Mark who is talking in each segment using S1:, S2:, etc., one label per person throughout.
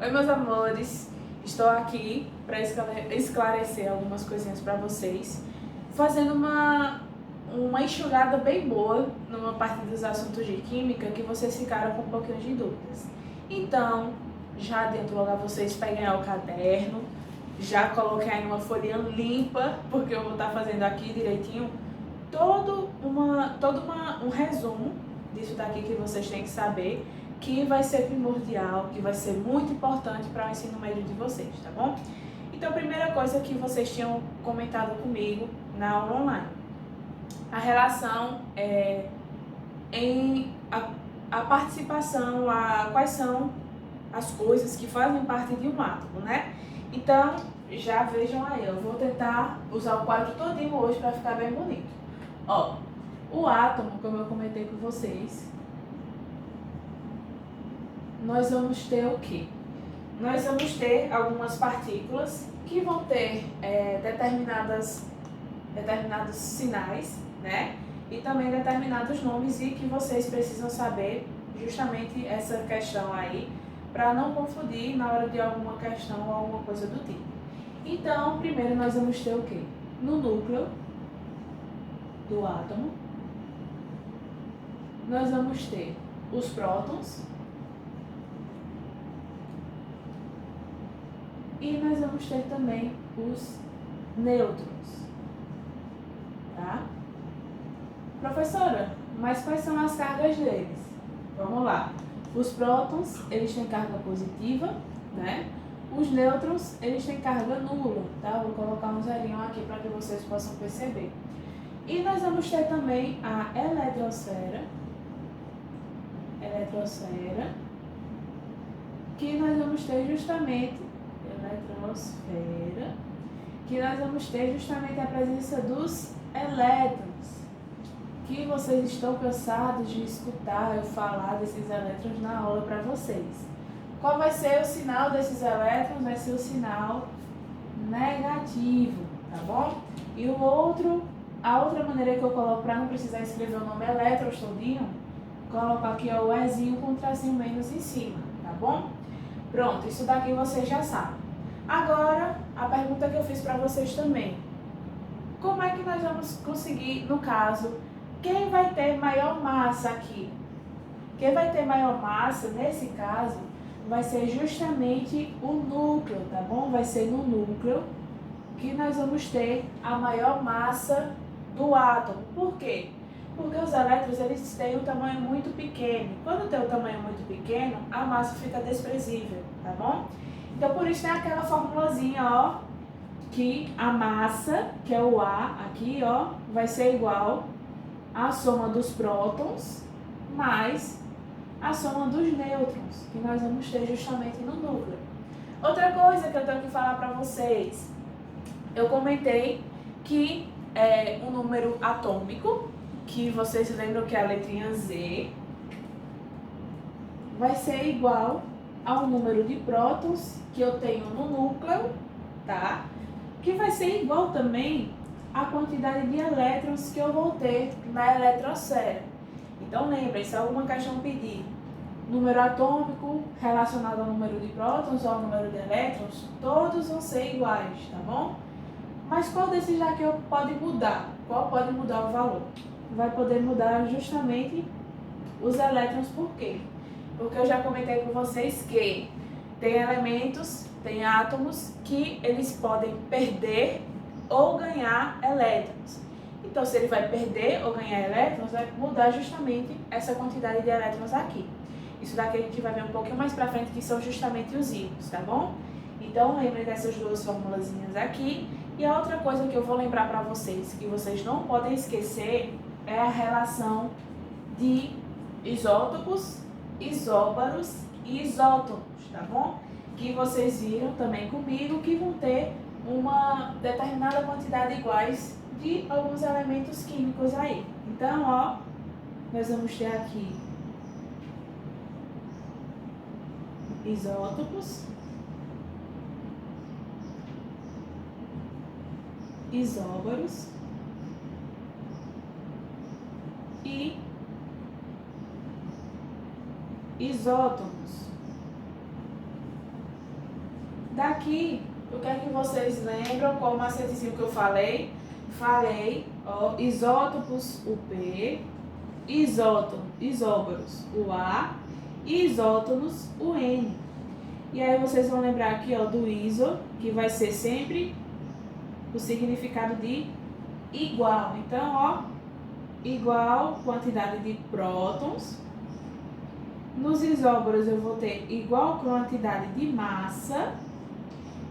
S1: Oi, meus amores, estou aqui para esclarecer algumas coisinhas para vocês, fazendo uma enxugada bem boa numa parte dos assuntos de química que vocês ficaram com um pouquinho de dúvidas. Então, já adianto logo a vocês peguem o caderno, já coloquem aí uma folhinha limpa, porque eu vou estar fazendo aqui direitinho um resumo disso daqui que vocês têm que saber, que vai ser primordial, que vai ser muito importante para o ensino médio de vocês, tá bom? Então, a primeira coisa que vocês tinham comentado comigo na aula online, a relação em a participação, quais são as coisas que fazem parte de um átomo, né? Então, já vejam aí, eu vou tentar usar o quadro todinho hoje para ficar bem bonito. Ó, o átomo, como eu comentei com vocês, nós vamos ter o quê? Nós vamos ter algumas partículas que vão ter determinados sinais, né? E também determinados nomes, e que vocês precisam saber justamente essa questão aí, para não confundir na hora de alguma questão ou alguma coisa do tipo. Então, primeiro nós vamos ter o quê? No núcleo do átomo, nós vamos ter os prótons e nós vamos ter também os nêutrons, tá? Professora, mas quais são as cargas deles? Vamos lá. Os prótons, eles têm carga positiva, né? Os nêutrons, eles têm carga nula, tá? Vou colocar um zerinho aqui para que vocês possam perceber. E nós vamos ter também a eletrosfera, que nós vamos ter justamente a presença dos elétrons, que vocês estão cansados de escutar eu falar desses elétrons na aula para vocês. Qual vai ser o sinal desses elétrons? Vai ser o sinal negativo, tá bom? E a outra maneira que eu coloco para não precisar escrever o nome elétrons todinho, coloco aqui ó, o Ezinho com um tracinho menos em cima, tá bom? Pronto, isso daqui vocês já sabem. Agora, a pergunta que eu fiz para vocês também. Como é que nós vamos conseguir, no caso, quem vai ter maior massa aqui? Quem vai ter maior massa, nesse caso, vai ser justamente o núcleo, tá bom? Vai ser no núcleo que nós vamos ter a maior massa do átomo. Por quê? Porque os elétrons, eles têm um tamanho muito pequeno. Quando tem um tamanho muito pequeno, a massa fica desprezível, tá bom? Então, por isso tem aquela formulazinha, ó, que a massa, que é o A aqui, ó, vai ser igual à soma dos prótons mais a soma dos nêutrons, que nós vamos ter justamente no núcleo. Outra coisa que eu tenho que falar para vocês, eu comentei que um número atômico, que vocês lembram que é a letrinha Z, vai ser igual ao número de prótons que eu tenho no núcleo, tá? Que vai ser igual também à quantidade de elétrons que eu vou ter na eletrosfera. Então lembrem, se alguma questão pedir número atômico relacionado ao número de prótons ou ao número de elétrons, todos vão ser iguais, tá bom? Mas qual desses daqui pode mudar? Qual pode mudar o valor? Vai poder mudar justamente os elétrons. Por quê? Porque eu já comentei com vocês que tem elementos, tem átomos que eles podem perder ou ganhar elétrons. Então, se ele vai perder ou ganhar elétrons, vai mudar justamente essa quantidade de elétrons aqui. Isso daqui a gente vai ver um pouquinho mais pra frente, que são justamente os íons, tá bom? Então, lembrem dessas duas formulazinhas aqui. E a outra coisa que eu vou lembrar para vocês, que vocês não podem esquecer, é a relação de isótopos, isóbaros e isótopos, tá bom? Que vocês viram também comigo que vão ter uma determinada quantidade iguais de alguns elementos químicos aí. Então, ó, nós vamos ter aqui isótopos, isóbaros e isótopos. Daqui, o que é que vocês lembram? Qual o macetezinho que eu falei? Ó, isótopos, o P, isóbaros, o A, e isótonos, o N. E aí vocês vão lembrar aqui, ó, do iso, que vai ser sempre o significado de igual. Então, ó, igual quantidade de prótons. Nos isóbaros eu vou ter igual quantidade de massa.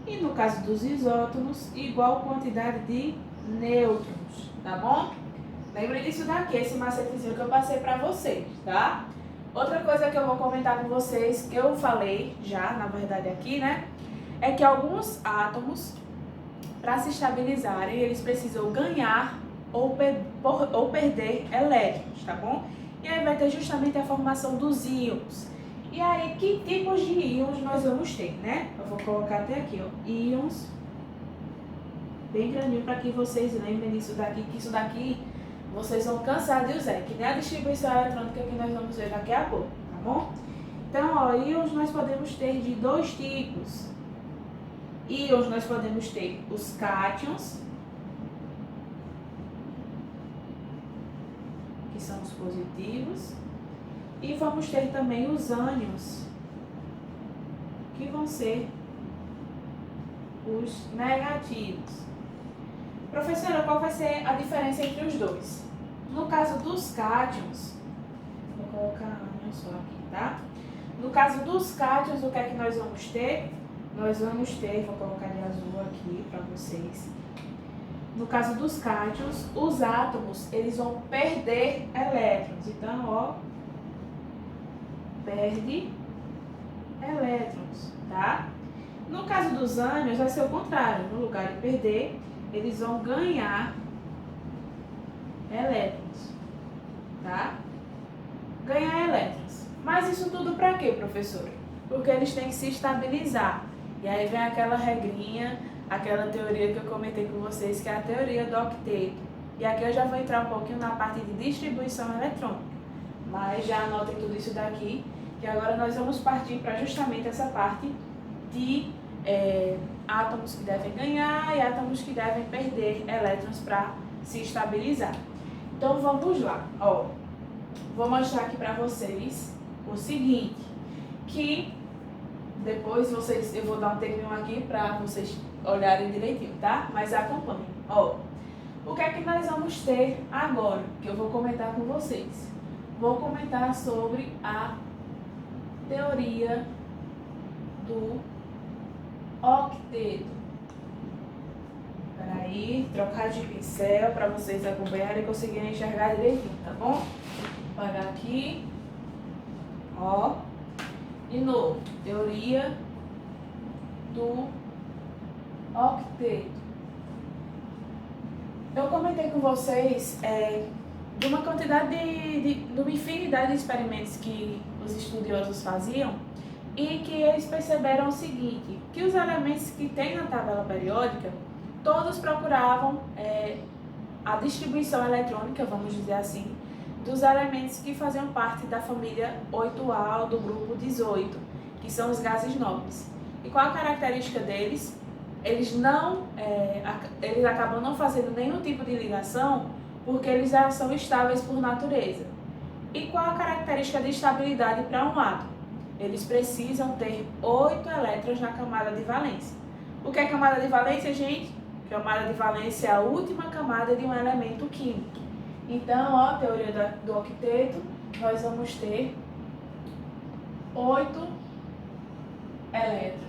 S1: E no caso dos isótonos, igual quantidade de nêutrons, tá bom? Lembrem disso daqui, esse macetezinho que eu passei pra vocês, tá? Outra coisa que eu vou comentar com vocês, que eu falei já, na verdade aqui, né? É que alguns átomos, para se estabilizarem, eles precisam ganhar ou perder elétrons, tá bom? E aí vai ter justamente a formação dos íons. E aí, que tipos de íons nós vamos ter, né? Eu vou colocar até aqui, ó, íons, bem grandinho para que vocês lembrem disso daqui, que isso daqui vocês vão cansar de usar, que nem a distribuição eletrônica que nós vamos ver daqui a pouco, tá bom? Então, ó, íons nós podemos ter de dois tipos. Íons nós podemos ter os cátions, que são os positivos, e vamos ter também os ânions, que vão ser os negativos. Professora, qual vai ser a diferença entre os dois? No caso dos cátions, vou colocar ânion só aqui, tá? No caso dos cátions, o que é que nós vamos ter? Nós vamos ter, vou colocar de azul aqui para vocês. No caso dos cátions, os átomos, eles vão perder elétrons. Então, ó, perde elétrons, tá? No caso dos ânions, vai ser o contrário. No lugar de perder, eles vão ganhar elétrons, tá? Ganhar elétrons. Mas isso tudo para quê, professora? Porque eles têm que se estabilizar. E aí vem aquela regrinha, aquela teoria que eu comentei com vocês, que é a teoria do octeto. E aqui eu já vou entrar um pouquinho na parte de distribuição eletrônica. Mas já anotem tudo isso daqui, que agora nós vamos partir para justamente essa parte de átomos que devem ganhar e átomos que devem perder elétrons para se estabilizar. Então vamos lá, ó. Vou mostrar aqui para vocês o seguinte, que depois eu vou dar um tempinho aqui para vocês olharem direitinho, tá? Mas acompanhem, ó. O que é que nós vamos ter agora, que eu vou comentar com vocês? Vou comentar sobre a teoria do octeto. Peraí, trocar de pincel para vocês acompanharem e conseguirem enxergar direitinho, tá bom? Vou apagar aqui. Ó. De novo, teoria do octeto. Eu comentei com vocês de uma quantidade de uma infinidade de experimentos que os estudiosos faziam e que eles perceberam o seguinte, que os elementos que tem na tabela periódica, todos procuravam a distribuição eletrônica, vamos dizer assim, dos elementos que faziam parte da família 8A do grupo 18, que são os gases nobres. E qual a característica deles? Eles acabam não fazendo nenhum tipo de ligação porque eles já são estáveis por natureza. E qual a característica de estabilidade para um átomo? Eles precisam ter 8 elétrons na camada de valência. O que é camada de valência, gente? Camada de valência é a última camada de um elemento químico. Então, ó, teoria do octeto, nós vamos ter 8 elétrons.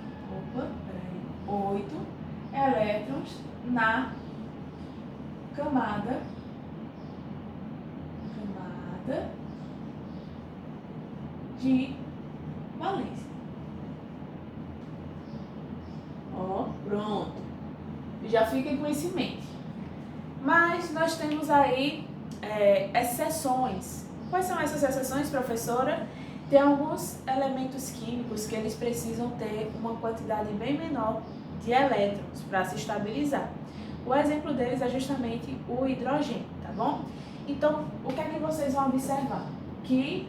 S1: 8 elétrons na camada de valência. Ó, pronto. Já fiquem com isso em mente. Mas nós temos aí exceções. Quais são essas exceções, professora? Tem alguns elementos químicos que eles precisam ter uma quantidade bem menor de elétrons para se estabilizar. O exemplo deles é justamente o hidrogênio, tá bom? Então, o que é que vocês vão observar? Que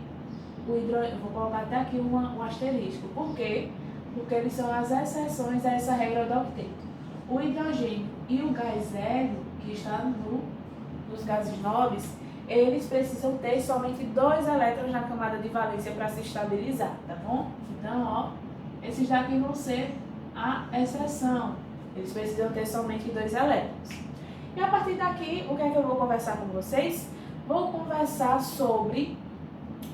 S1: o hidrogênio, vou colocar até aqui um asterisco. Por quê? porque eles são as exceções a essa regra do octeto. O hidrogênio e o gás hélio, que está nos gases nobres, eles precisam ter somente 2 elétrons na camada de valência para se estabilizar, tá bom? Então, ó, esses daqui vão ser a exceção. Eles precisam ter somente 2 elétrons. E a partir daqui, o que é que eu vou conversar com vocês? Vou conversar sobre,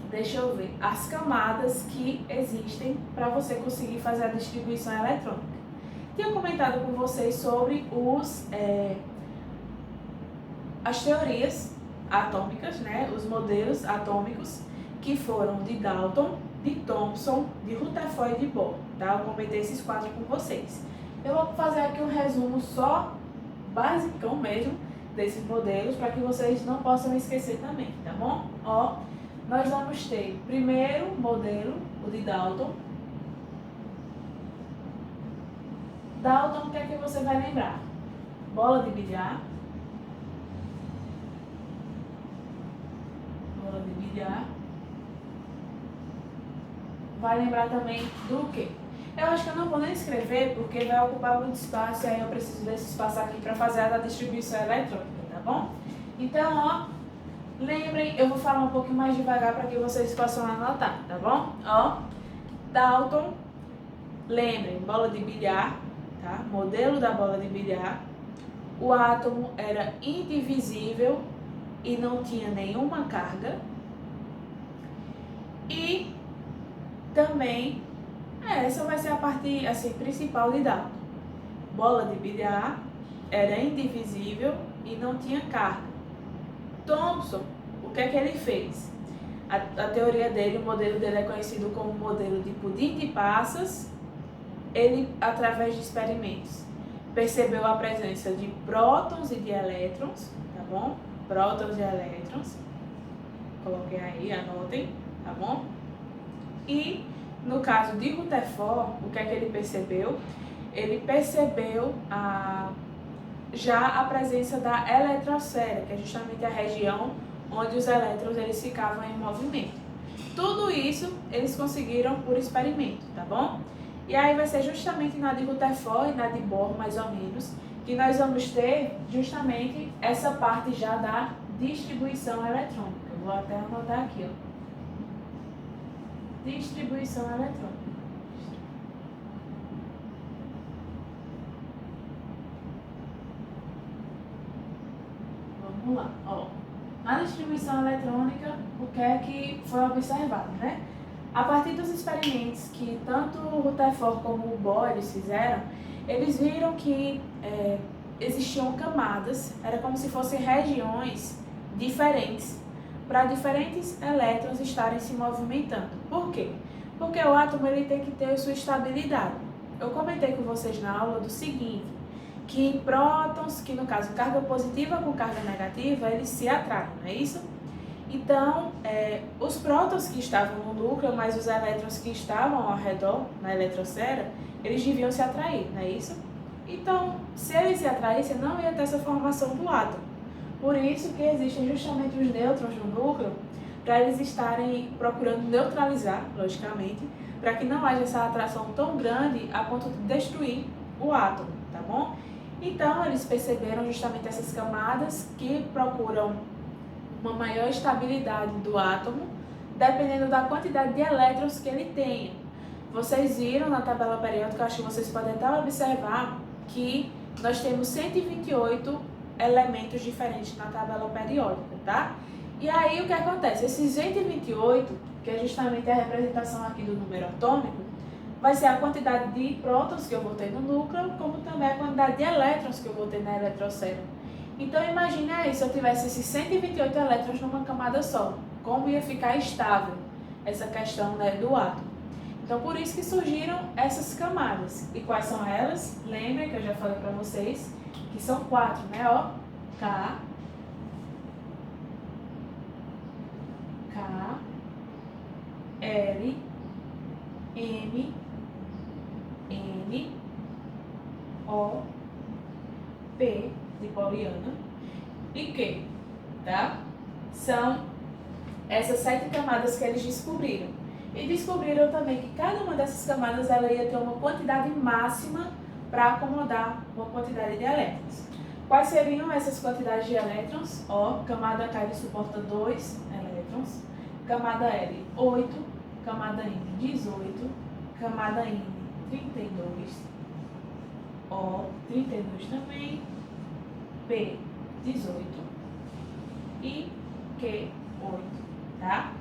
S1: deixa eu ver, as camadas que existem para você conseguir fazer a distribuição eletrônica. Tinha comentado com vocês sobre as teorias atômicas, né? Os modelos atômicos que foram de Dalton, de Thomson, de Rutherford e de Bohr, tá? Eu comentei esses 4 com vocês. Eu vou fazer aqui um resumo só basicão mesmo desses modelos para que vocês não possam esquecer também, tá bom? Ó, nós vamos ter primeiro modelo, o de Dalton. Dalton, o que é que você vai lembrar? Bola de bilhar. Bola de bilhar. Vai lembrar também do quê? Eu acho que eu não vou nem escrever porque vai ocupar muito espaço e aí eu preciso desse espaço aqui para fazer a distribuição eletrônica, tá bom? Então, ó, lembrem, eu vou falar um pouquinho mais devagar para que vocês possam anotar, tá bom? Ó, Dalton, lembrem, bola de bilhar, tá? Modelo da bola de bilhar. O átomo era indivisível e não tinha nenhuma carga. E também, essa vai ser a parte assim, principal de Dalton. Bola de bilhar era indivisível e não tinha carga. Thomson, o que é que ele fez? A teoria dele, o modelo dele é conhecido como modelo de pudim de passas. Ele, através de experimentos, percebeu a presença de prótons e de elétrons, tá bom? Prótons e elétrons. Coloquem aí, anotem, tá bom? E no caso de Rutherford, o que é que ele percebeu? Ele percebeu já a presença da eletrosfera, que é justamente a região onde os elétrons eles ficavam em movimento. Tudo isso eles conseguiram por experimento, tá bom? E aí vai ser justamente na de Rutherford e na de Bohr, mais ou menos, que nós vamos ter justamente essa parte já da distribuição eletrônica. Eu vou até anotar aqui, ó. Distribuição eletrônica. Vamos lá, ó. Na distribuição eletrônica, o que é que foi observado, né? A partir dos experimentos que tanto o Rutherford como o Bohr eles fizeram, eles viram que existiam camadas, era como se fossem regiões diferentes, para diferentes elétrons estarem se movimentando. Por quê? Porque o átomo ele tem que ter sua estabilidade. Eu comentei com vocês na aula do seguinte, que prótons, que no caso carga positiva com carga negativa, eles se atraem, não é isso? Então, os prótons que estavam no núcleo, mas os elétrons que estavam ao redor, na eletrosfera, eles deviam se atrair, não é isso? Então, se eles se atraíssem, não ia ter essa formação do átomo. Por isso que existem justamente os nêutrons no núcleo, para eles estarem procurando neutralizar, logicamente, para que não haja essa atração tão grande a ponto de destruir o átomo, tá bom? Então, eles perceberam justamente essas camadas que procuram uma maior estabilidade do átomo, dependendo da quantidade de elétrons que ele tenha. Vocês viram na tabela periódica, acho que vocês podem até observar que nós temos 128 elementos diferentes na tabela periódica, tá? E aí o que acontece? Esses 128, que é justamente a representação aqui do número atômico, vai ser a quantidade de prótons que eu vou ter no núcleo, como também a quantidade de elétrons que eu vou ter na eletrosfera. Então imagine aí, se eu tivesse esses 128 elétrons numa camada só, como ia ficar estável essa questão, né, do átomo. Então por isso que surgiram essas camadas. E quais são elas? Lembrem que eu já falei para vocês que são 4, né? Ó, K, L, M, N, O, P de Poliana e Q, tá? São essas 7 camadas que eles descobriram. E descobriram também que cada uma dessas camadas ela ia ter uma quantidade máxima para acomodar uma quantidade de elétrons. Quais seriam essas quantidades de elétrons? Ó, camada K ele suporta 2 elétrons, camada L 8, camada N 18, camada N 32, O 32 também, P 18 e Q 8, tá?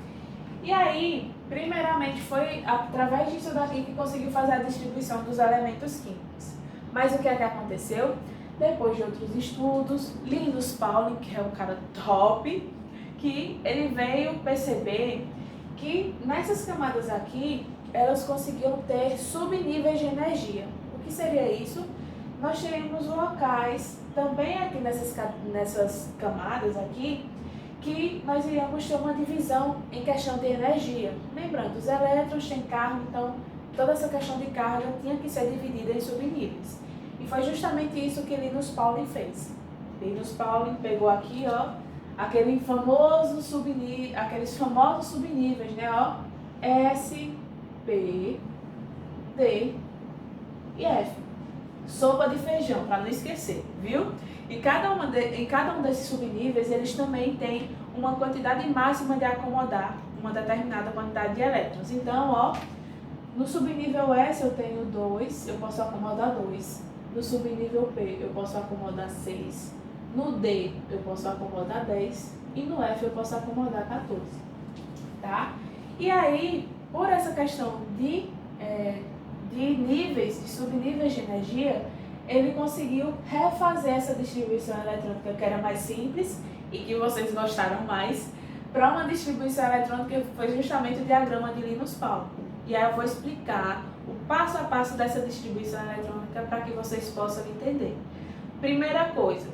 S1: E aí, primeiramente, foi através disso daqui que conseguiu fazer a distribuição dos elementos químicos. Mas o que é que aconteceu? Depois de outros estudos, Linus Pauling, que é um cara top, que ele veio perceber que nessas camadas aqui, elas conseguiam ter subníveis de energia. O que seria isso? Nós teríamos locais, também aqui nessas camadas aqui, que nós iríamos ter uma divisão em questão de energia. Lembrando, os elétrons têm carga, então toda essa questão de carga tinha que ser dividida em subníveis. E foi justamente isso que Linus Pauling fez. Linus Pauling pegou aqui, ó, aqueles famosos subníveis, né, ó, S, P, D e F. Sopa de feijão, para não esquecer, viu? Em cada um desses subníveis, eles também têm uma quantidade máxima de acomodar uma determinada quantidade de elétrons. Então, ó, no subnível S eu tenho 2, eu posso acomodar 2. No subnível P eu posso acomodar 6. No D eu posso acomodar 10. E no F eu posso acomodar 14. Tá? E aí, por essa questão de níveis, de subníveis de energia, ele conseguiu refazer essa distribuição eletrônica que era mais simples e que vocês gostaram mais, para uma distribuição eletrônica que foi justamente o diagrama de Linus Pauling. E aí eu vou explicar o passo a passo dessa distribuição eletrônica para que vocês possam entender. Primeira coisa,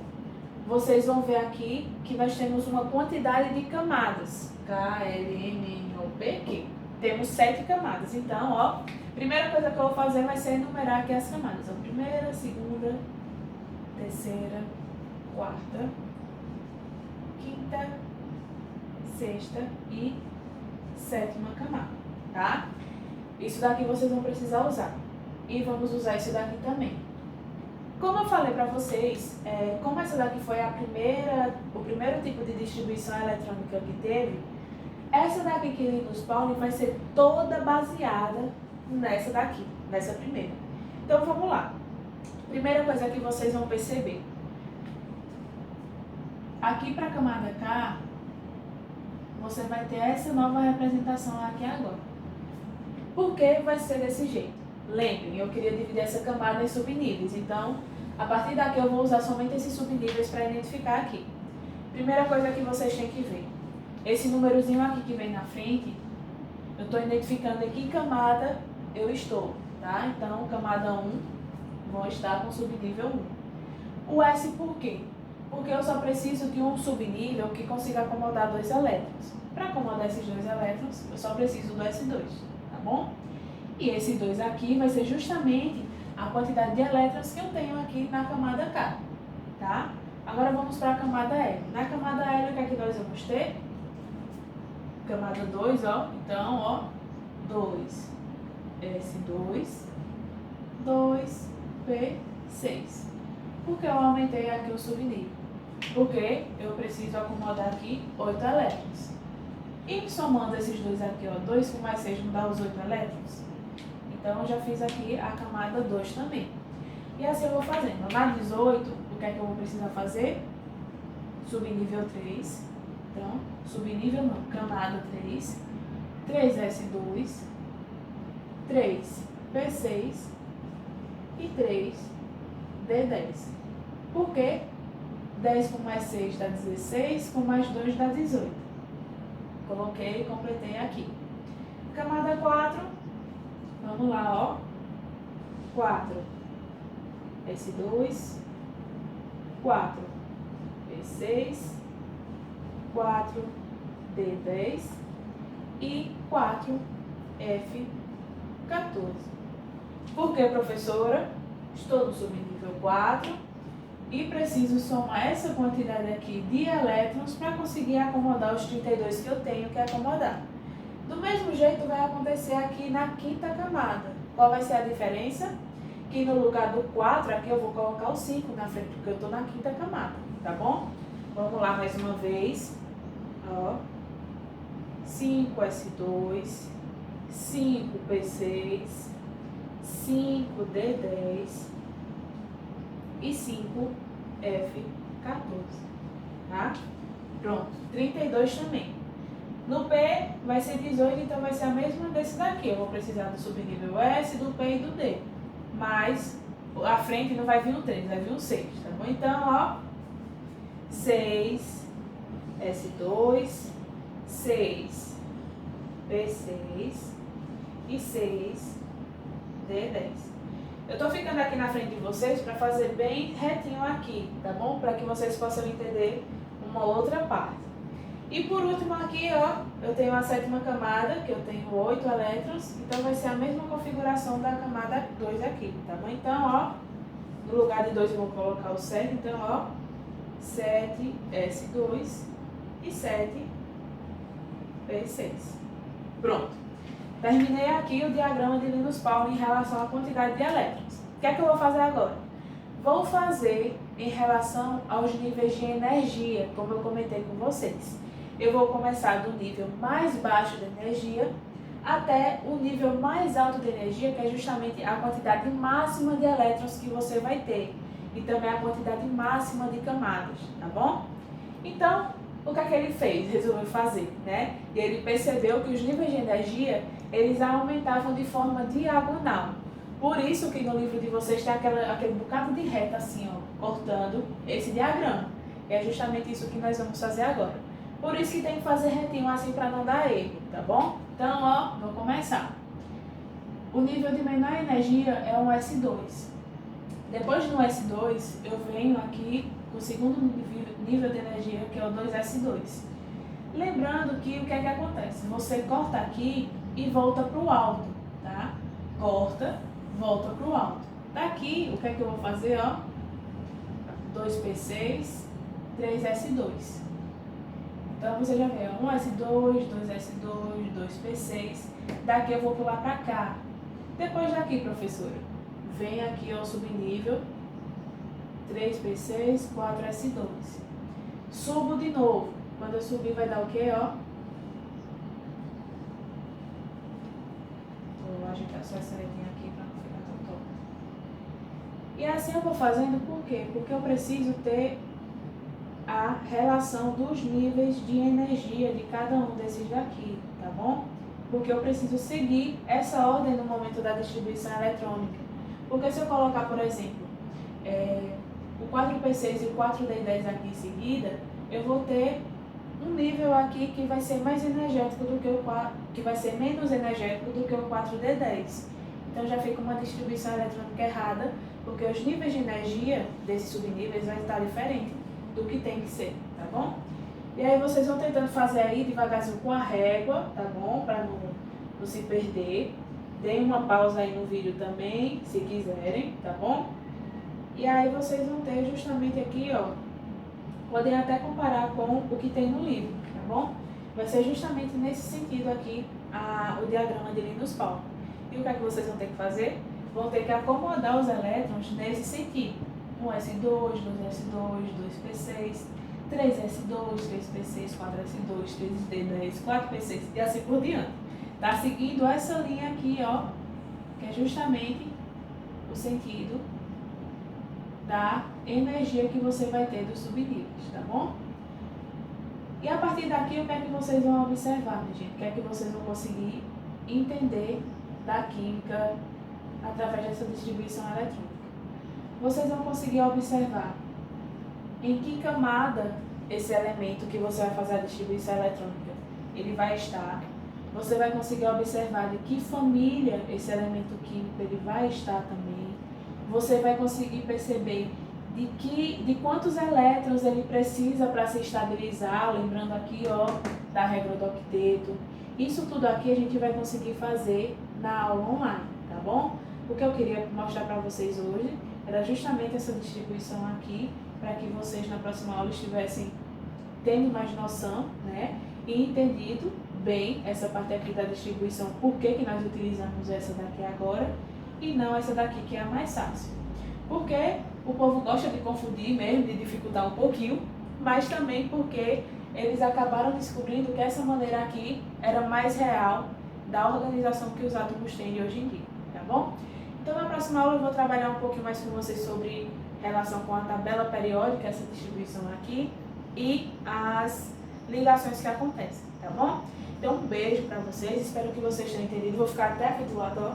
S1: vocês vão ver aqui que nós temos uma quantidade de camadas, K, L, M, N, O, P, Q. Temos 7 camadas, então, ó, primeira coisa que eu vou fazer vai ser enumerar aqui as camadas. Ó, primeira, segunda, terceira, quarta, quinta, sexta e sétima camada, tá? Isso daqui vocês vão precisar usar. E vamos usar isso daqui também. Como eu falei para vocês, como essa daqui foi o primeiro tipo de distribuição eletrônica que teve, essa daqui que Linus Pauling vai ser toda baseada nessa daqui, nessa primeira. Então vamos lá. Primeira coisa que vocês vão perceber. Aqui para a camada K, você vai ter essa nova representação aqui agora. Por que vai ser desse jeito? Lembrem, eu queria dividir essa camada em subníveis, então a partir daqui eu vou usar somente esses subníveis para identificar aqui. Primeira coisa que vocês têm que ver, esse númerozinho aqui que vem na frente, eu estou identificando em que camada eu estou, tá? Então, camada 1, vou estar com subnível 1. O S por quê? Porque eu só preciso de um subnível que consiga acomodar 2 elétrons. Para acomodar esses 2 elétrons, eu só preciso do S2, tá bom? E esse 2 aqui vai ser justamente a quantidade de elétrons que eu tenho aqui na camada K, tá? Agora vamos para a camada L. Na camada L, o que é que nós vamos ter? Camada 2, ó. Então, ó, 2, S2, 2, P6. Por que eu aumentei aqui o subnível? Porque eu preciso acomodar aqui 8 elétrons. E somando esses dois aqui, ó, 2 com mais 6 não dá os 8 elétrons? Então, eu já fiz aqui a camada 2 também. E assim eu vou fazendo. Na 18, o que é que eu vou precisar fazer? Subnível 3. Então, subnível não, camada 3. 3S2. 3P6. E 3D10. Por quê? 10 com mais 6 dá 16, com mais 2 dá 18. Coloquei e completei aqui. Camada 4, vamos lá, ó. 4, S2, 4, P6, 4, D10 e 4, F14. Por que, professora? Estou no subnível 4 e preciso somar essa quantidade aqui de elétrons para conseguir acomodar os 32 que eu tenho que acomodar. Do Do mesmo jeito vai acontecer aqui na quinta camada. Qual vai ser a diferença? Que no lugar do 4, aqui eu vou colocar o 5 na frente, porque eu estou na quinta camada, tá bom? Vamos lá mais uma vez. Ó. 5S2, 5P6, 5D10 e 5F14, tá? Pronto, 32 também. No P vai ser 18, então vai ser a mesma desse daqui. Eu vou precisar do subnível S, do P e do D. Mas à frente não vai vir um 3, vai vir um 6, tá bom? Então, ó, 6S2, 6P6 e 6D10. Eu tô ficando aqui na frente de vocês para fazer bem retinho aqui, tá bom? Para que vocês possam entender uma outra parte. E por último aqui, ó, eu tenho a sétima camada, que eu tenho 8 elétrons, então vai ser a mesma configuração da camada 2 aqui, tá bom? Então, ó, no lugar de 2 eu vou colocar o 7, então, ó, 7S2 e 7P6. Pronto. Terminei aqui o diagrama de Linus Pauling em relação à quantidade de elétrons. O que é que eu vou fazer agora? Vou fazer em relação aos níveis de energia, como eu comentei com vocês. Eu vou começar do nível mais baixo de energia até o nível mais alto de energia, que é justamente a quantidade máxima de elétrons que você vai ter. E também a quantidade máxima de camadas, tá bom? Então, o que é que ele fez? Resolveu fazer, né? E ele percebeu que os níveis de energia, eles aumentavam de forma diagonal. Por isso que no livro de vocês tem aquele bocado de reta assim, ó, cortando esse diagrama. E é justamente isso que nós vamos fazer agora. Por isso que tem que fazer retinho assim para não dar erro, tá bom? Então, ó, vou começar. O nível de menor energia é um S2. Depois do S2, eu venho aqui com o segundo nível de energia, que é o 2S2. Lembrando que o que é que acontece? Você corta aqui e volta para o alto, tá? Corta, volta para o alto. Daqui, o que é que eu vou fazer, ó? 2P6, 3S2. Então, você já vê, 1S2, 2S2, 2P6. Daqui eu vou pular para cá. Depois daqui, professora, vem aqui ao subnível 3P6, 4S2. Subo de novo. Quando eu subir vai dar o quê, ó? Vou ajeitar só essa letrinha aqui para não ficar tão torta. E assim eu vou fazendo por quê? Porque eu preciso ter a relação dos níveis de energia de cada um desses daqui, tá bom? Porque eu preciso seguir essa ordem no momento da distribuição eletrônica. Porque se eu colocar, por exemplo, o 4P6 e o 4D10 aqui em seguida, eu vou ter um nível aqui que vai ser mais energético do que o 4, que vai ser menos energético do que o 4D10. Então já fica uma distribuição eletrônica errada, porque os níveis de energia desses subníveis vai estar diferente do que tem que ser, tá bom? E aí vocês vão tentando fazer aí devagarzinho com a régua, tá bom? Para não se perder. Deem uma pausa aí no vídeo também, se quiserem, tá bom? E aí vocês vão ter justamente aqui, ó, podem até comparar com o que tem no livro, tá bom? Vai ser justamente nesse sentido aqui o diagrama de Linus Pauling. E o que é que vocês vão ter que fazer? Vão ter que acomodar os elétrons nesse sentido. 1S2, 2S2, 2P6, 3S2, 3P6, 4S2, 3D10, 4P6 e assim por diante. Tá seguindo essa linha aqui, ó, que é justamente o sentido da energia que você vai ter dos subníveis, tá bom? E a partir daqui, o que é que vocês vão observar, minha gente? O que é que vocês vão conseguir entender da química através dessa distribuição eletrônica? Vocês vão conseguir observar em que camada esse elemento que você vai fazer a distribuição eletrônica ele vai estar. Você vai conseguir observar de que família esse elemento químico ele vai estar também. Você vai conseguir perceber de quantos elétrons ele precisa para se estabilizar, lembrando aqui, ó, da regra do octeto. Isso tudo aqui a gente vai conseguir fazer na aula online, tá bom? O que eu queria mostrar para vocês hoje era justamente essa distribuição aqui, para que vocês na próxima aula estivessem tendo mais noção, né, e entendido bem essa parte aqui da distribuição, por que nós utilizamos essa daqui agora e não essa daqui que é a mais fácil. Porque o povo gosta de confundir mesmo, de dificultar um pouquinho, mas também porque eles acabaram descobrindo que essa maneira aqui era mais real da organização que os átomos têm de hoje em dia, tá bom? Então na próxima aula eu vou trabalhar um pouquinho mais com vocês sobre relação com a tabela periódica, essa distribuição aqui, e as ligações que acontecem, tá bom? Então um beijo para vocês, espero que vocês tenham entendido, vou ficar até aqui do lado, ó,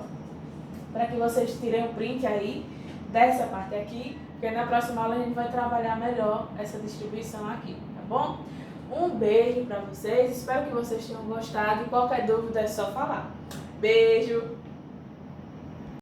S1: para que vocês tirem um print aí dessa parte aqui, porque na próxima aula a gente vai trabalhar melhor essa distribuição aqui, tá bom? Um beijo para vocês, espero que vocês tenham gostado e qualquer dúvida é só falar. Beijo!